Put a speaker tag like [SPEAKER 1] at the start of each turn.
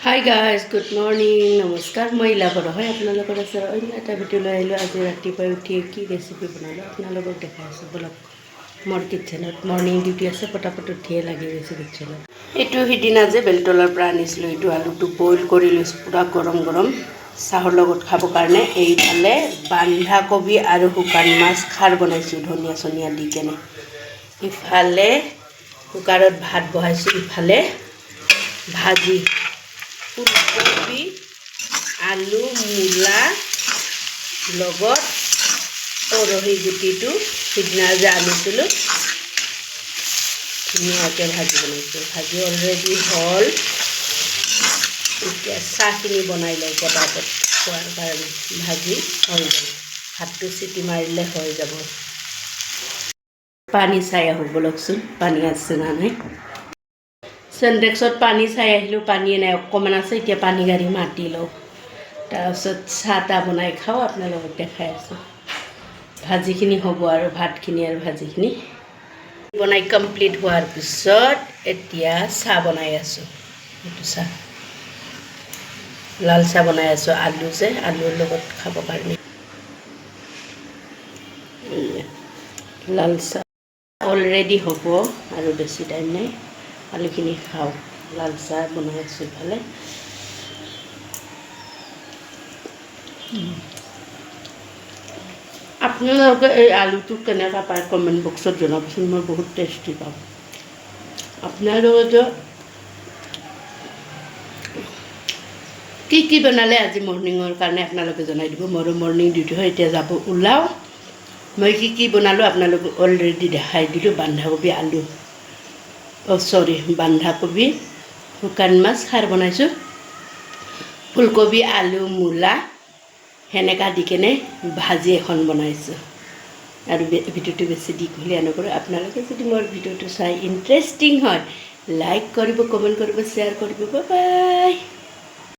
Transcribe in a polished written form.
[SPEAKER 1] Hi guys good morning নমস্কাৰ মই ইলাপৰা হয় আপোনালোকৰ আছে অন্য এটা ভিডিঅ' লৈ আহিলোঁ। আজি ৰাতিপুৱাই উঠিয়ে কি ৰেচিপি বনালোঁ আপোনালোকক দেখাই আছোঁ বলক। মোৰ কিটচেনত মৰ্ণিং ডিউটি আছে, পটাপট উঠিয়ে লাগি গৈছে কিটচেনত। এইটো সিদিনা যে বেলতলাৰ পৰা আনিছিলোঁ, এইটো আলুটো বইল কৰি লৈছোঁ পূৰা গৰম গৰম চাহৰ লগত খাবৰ কাৰণে। এইফালে বন্ধাকবি আৰু শুকান মাছ খাৰ বনাইছোঁ ধনিয়া চনিয়া দি কেনে। ইফালে কুকাৰত ভাত বহাইছোঁ, ইফালে ভাজি ফুলকবি আলু মূলা লগত উৰহি গুটিটো সিদিনা যে আনিছিলোঁ ধুনীয়াকৈ ভাজি বনাইছোঁ। ভাজি অলৰেডি হ'ল, এতিয়া চাহখিনি বনাই লওঁ পটাপট খোৱাৰ কাৰণে। ভাজি হৈ যাব, ভাতটো চিটি মাৰিলে হৈ যাব। পানী চাই আহোঁ বলকচোন, পানী আছে না নাই। চেণ্টেক্সত পানী চাই আহিলোঁ, পানীয়ে নাই, অকণমান আছে। এতিয়া পানী গাড়ী মাতি লওঁ, তাৰপিছত চাহ তাহ বনাই খাওঁ, আপোনালোকক দেখাই আছোঁ। ভাজিখিনি হ'ব আৰু ভাতখিনি আৰু ভাজিখিনি বনাই কমপ্লিট হোৱাৰ পিছত এতিয়া চাহ বনাই আছোঁ। এইটো চাহ লাল চাহ বনাই আছোঁ, আলু যে আলুৰ লগত খাবৰ কাৰণে লাল চাহ অলৰেডি হ'ব আৰু বেছি টাইম নাই। আলুখিনি খাওঁ, লাল চাহ বনাই আছোঁ ইফালে। আপোনালোকে এই আলুটো কেনেকৈ পায় কমেণ্ট বক্সত জনাবচোন, মই বহুত টেষ্টি পাওঁ। আপোনালোকে কি বনালে আজি মৰ্ণিঙৰ কাৰণে আপোনালোকে জনাই দিব। মোৰো মৰ্ণিং ডিউটি হয়, এতিয়া যাব ওলাওঁ। মই কি বনালোঁ আপোনালোকক অলৰেডি দেখাই দিলোঁ। বন্ধাকবি আলু বন্ধাকবি শুকান মাছ খাৰ বনাইছোঁ, ফুলকবি আলু মূলা সেনেকা দি কেনে ভাজি এখন বনাইছোঁ। আৰু ভিডিঅ'টো বেছি দীঘলীয়া নকৰোঁ। আপোনালোকে যদি মোৰ ভিডিঅ'টো চাই ইণ্টাৰেষ্টিং হয় লাইক কৰিব, কমেণ্ট কৰিব, শ্বেয়াৰ কৰিব। Bye bye.